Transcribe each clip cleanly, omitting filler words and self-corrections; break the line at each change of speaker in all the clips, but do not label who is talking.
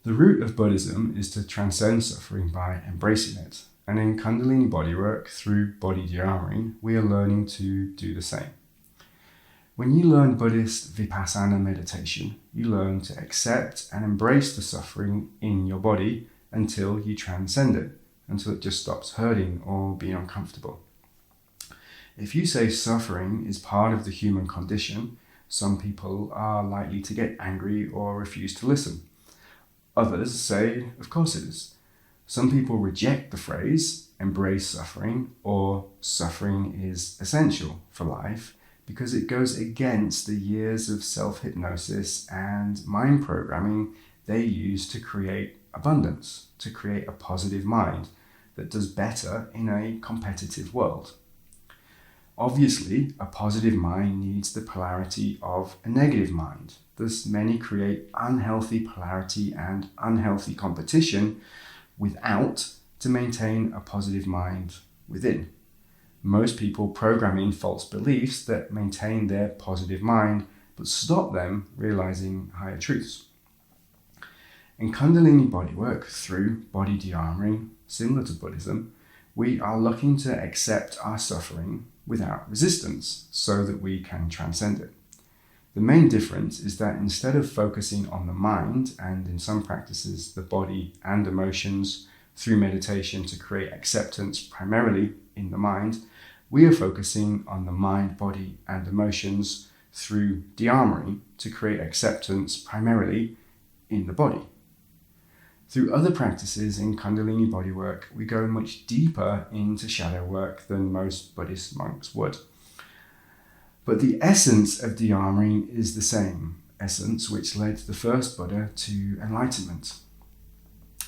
The root of Buddhism is to transcend suffering by embracing it. And in Kundalini bodywork, through body de-armoring, we are learning to do the same. When you learn Buddhist Vipassana meditation, you learn to accept and embrace the suffering in your body until you transcend it, until it just stops hurting or being uncomfortable. If you say suffering is part of the human condition, some people are likely to get angry or refuse to listen. Others say, of course it is. Some people reject the phrase, embrace suffering, or suffering is essential for life, because it goes against the years of self-hypnosis and mind programming they use to create abundance, to create a positive mind that does better in a competitive world. Obviously, a positive mind needs the polarity of a negative mind. Thus, many create unhealthy polarity and unhealthy competition without to maintain a positive mind within. Most people program in false beliefs that maintain their positive mind but stop them realizing higher truths. In Kundalini bodywork, through body de-armoring, similar to Buddhism, we are looking to accept our suffering without resistance so that we can transcend it. The main difference is that instead of focusing on the mind and in some practices the body and emotions through meditation to create acceptance primarily in the mind, we are focusing on the mind, body and emotions through de-armoring to create acceptance primarily in the body. Through other practices in Kundalini bodywork, we go much deeper into shadow work than most Buddhist monks would. But the essence of de-armoring is the same essence which led the first Buddha to enlightenment.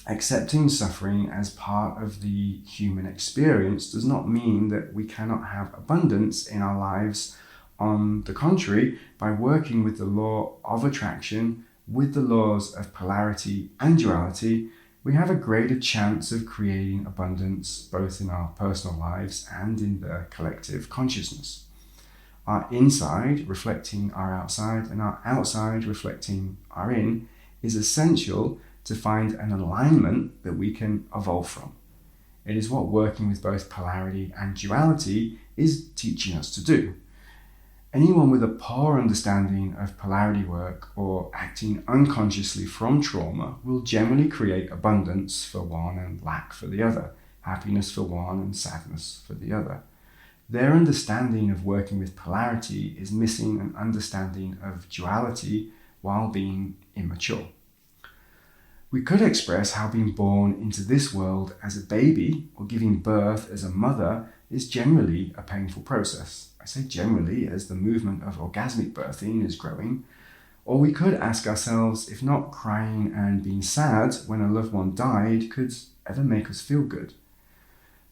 Accepting suffering as part of the human experience does not mean that we cannot have abundance in our lives. On the contrary, by working with the law of attraction, with the laws of polarity and duality, we have a greater chance of creating abundance both in our personal lives and in the collective consciousness. Our inside reflecting our outside and our outside reflecting our in is essential to find an alignment that we can evolve from. It is what working with both polarity and duality is teaching us to do. Anyone with a poor understanding of polarity work or acting unconsciously from trauma will generally create abundance for one and lack for the other, happiness for one and sadness for the other. Their understanding of working with polarity is missing an understanding of duality while being immature. We could express how being born into this world as a baby or giving birth as a mother is generally a painful process. I say generally as the movement of orgasmic birthing is growing. Or we could ask ourselves if not crying and being sad when a loved one died could ever make us feel good.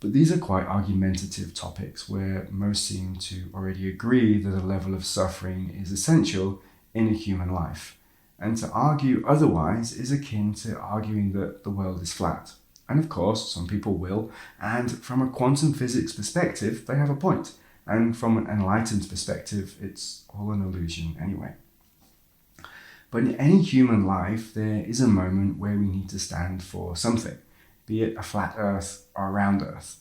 But these are quite argumentative topics where most seem to already agree that a level of suffering is essential in a human life. And to argue otherwise is akin to arguing that the world is flat. And of course, some people will, and from a quantum physics perspective, they have a point. And from an enlightened perspective, it's all an illusion anyway. But in any human life, there is a moment where we need to stand for something, be it a flat earth or a round earth,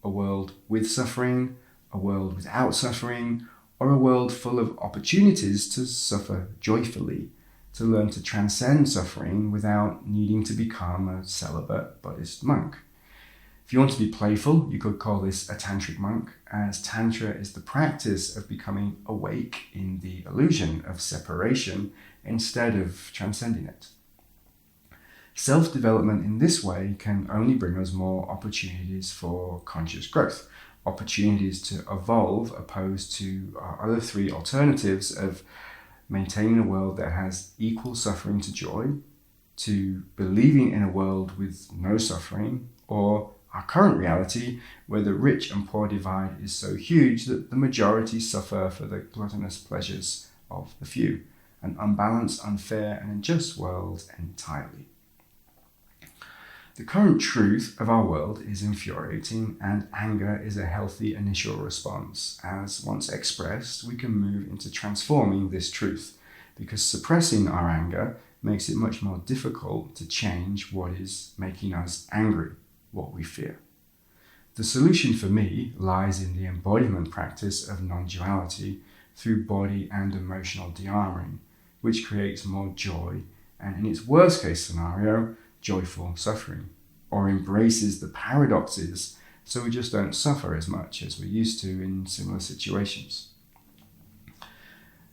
a world with suffering, a world without suffering, or a world full of opportunities to suffer joyfully, to learn to transcend suffering without needing to become a celibate Buddhist monk. If you want to be playful, you could call this a tantric monk, as tantra is the practice of becoming awake in the illusion of separation instead of transcending it. Self-development in this way can only bring us more opportunities for conscious growth, opportunities to evolve opposed to our other three alternatives of maintaining a world that has equal suffering to joy, to believing in a world with no suffering, or our current reality where the rich and poor divide is so huge that the majority suffer for the gluttonous pleasures of the few, an unbalanced, unfair and unjust world entirely. The current truth of our world is infuriating, and anger is a healthy initial response, as once expressed we can move into transforming this truth, because suppressing our anger makes it much more difficult to change what is making us angry, what we fear. The solution for me lies in the embodiment practice of non-duality through body and emotional de-armoring, which creates more joy and, in its worst case scenario, joyful suffering, or embraces the paradoxes so we just don't suffer as much as we're used to in similar situations.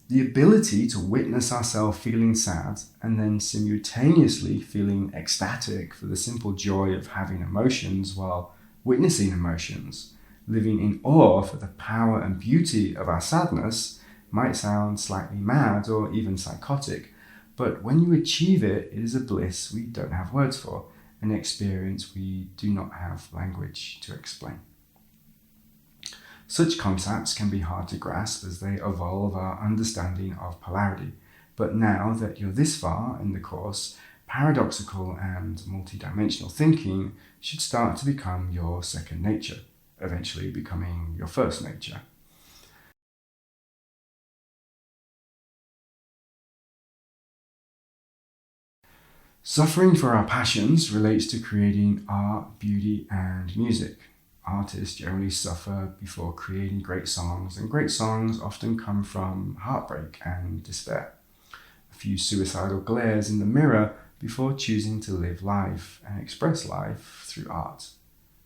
The ability to witness ourselves feeling sad and then simultaneously feeling ecstatic for the simple joy of having emotions while witnessing emotions, living in awe for the power and beauty of our sadness, might sound slightly mad or even psychotic, but when you achieve it, it is a bliss we don't have words for, an experience we do not have language to explain. Such concepts can be hard to grasp as they evolve our understanding of polarity, but now that you're this far in the course, paradoxical and multidimensional thinking should start to become your second nature, eventually becoming your first nature. Suffering for our passions relates to creating art, beauty, and music. Artists generally suffer before creating great songs, and great songs often come from heartbreak and despair. A few suicidal glares in the mirror before choosing to live life and express life through art.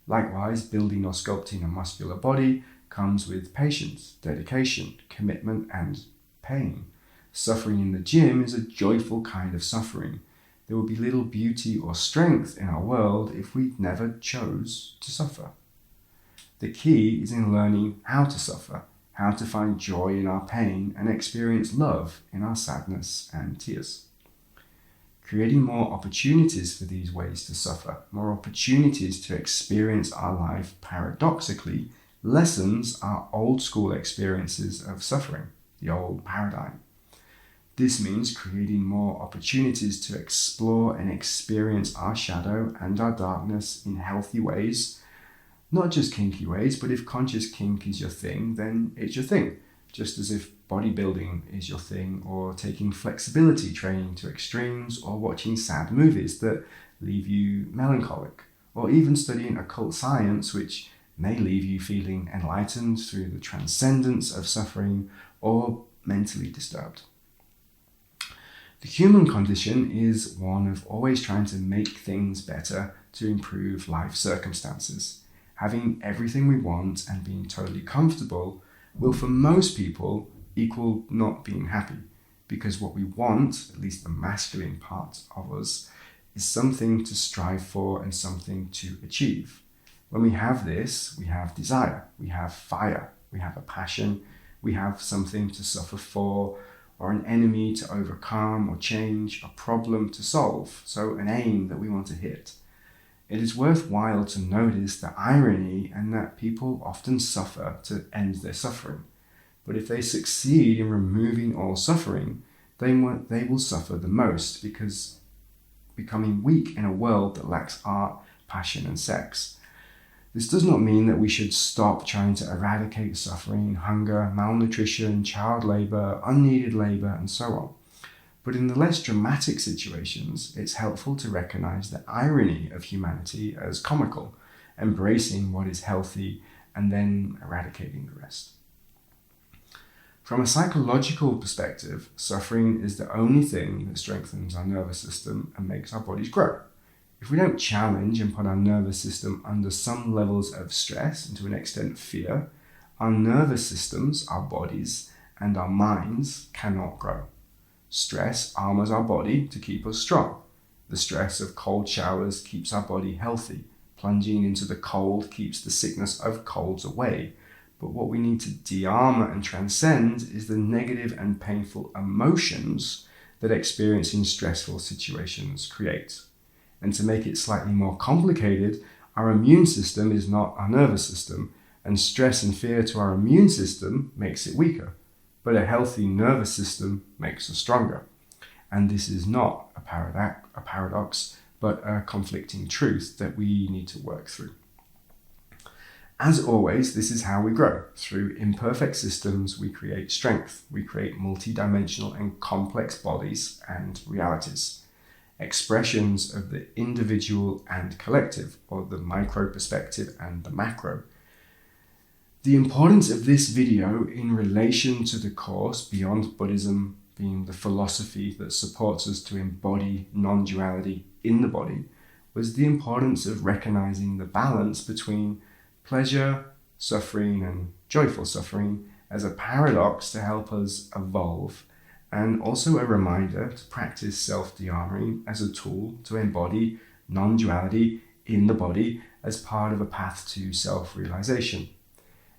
Likewise, building or sculpting a muscular body comes with patience, dedication, commitment, and pain. Suffering in the gym is a joyful kind of suffering. There would be little beauty or strength in our world if we never chose to suffer. The key is in learning how to suffer, how to find joy in our pain and experience love in our sadness and tears. Creating more opportunities for these ways to suffer, more opportunities to experience our life paradoxically, lessens our old school experiences of suffering, the old paradigm. This means creating more opportunities to explore and experience our shadow and our darkness in healthy ways, not just kinky ways, but if conscious kink is your thing, then it's your thing. Just as if bodybuilding is your thing, or taking flexibility training to extremes, or watching sad movies that leave you melancholic, or even studying occult science, which may leave you feeling enlightened through the transcendence of suffering, or mentally disturbed. The human condition is one of always trying to make things better to improve life circumstances. Having everything we want and being totally comfortable will, for most people, equal not being happy, because what we want, at least the masculine part of us, is something to strive for and something to achieve. When we have this, we have desire, we have fire, we have a passion, we have something to suffer for, or an enemy to overcome or change, a problem to solve, so an aim that we want to hit. It is worthwhile to notice the irony and that people often suffer to end their suffering. But if they succeed in removing all suffering, they will suffer the most, because becoming weak in a world that lacks art, passion, and sex. This does not mean that we should stop trying to eradicate suffering, hunger, malnutrition, child labour, unneeded labour, and so on. But in the less dramatic situations, it's helpful to recognise the irony of humanity as comical, embracing what is healthy and then eradicating the rest. From a psychological perspective, suffering is the only thing that strengthens our nervous system and makes our bodies grow. If we don't challenge and put our nervous system under some levels of stress, and to an extent fear, our nervous systems, our bodies, and our minds cannot grow. Stress armors our body to keep us strong. The stress of cold showers keeps our body healthy. Plunging into the cold keeps the sickness of colds away. But what we need to de-armor and transcend is the negative and painful emotions that experiencing stressful situations create. And to make it slightly more complicated, our immune system is not our nervous system, and stress and fear to our immune system makes it weaker. But a healthy nervous system makes us stronger. And this is not a paradox, but a conflicting truth that we need to work through. As always, this is how we grow. Through imperfect systems, we create strength. We create multidimensional and complex bodies and realities, expressions of the individual and collective, or the micro perspective and the macro. The importance of this video in relation to the course Beyond Buddhism being the philosophy that supports us to embody non-duality in the body was the importance of recognizing the balance between pleasure, suffering, and joyful suffering as a paradox to help us evolve, and also a reminder to practice self-de-armoring as a tool to embody non-duality in the body as part of a path to self-realization.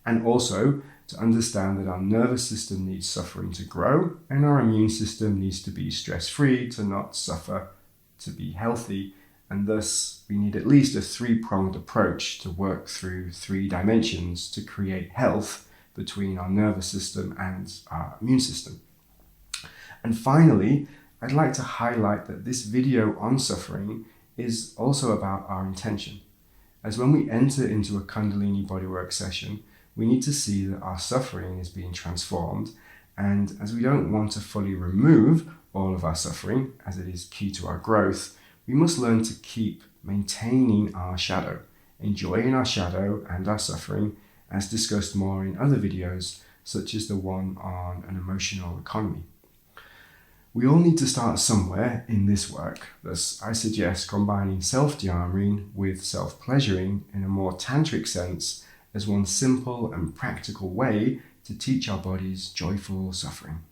And also to understand that our nervous system needs suffering to grow, and our immune system needs to be stress-free to not suffer, to be healthy, and thus we need at least a three-pronged approach to work through three dimensions to create health between our nervous system and our immune system. And finally, I'd like to highlight that this video on suffering is also about our intention. As when we enter into a Kundalini bodywork session, we need to see that our suffering is being transformed, and as we don't want to fully remove all of our suffering, as it is key to our growth, we must learn to keep maintaining our shadow, enjoying our shadow and our suffering, as discussed more in other videos, such as the one on an emotional economy. We all need to start somewhere in this work, thus I suggest combining self-de-armoring with self-pleasuring in a more tantric sense as one simple and practical way to teach our bodies joyful suffering.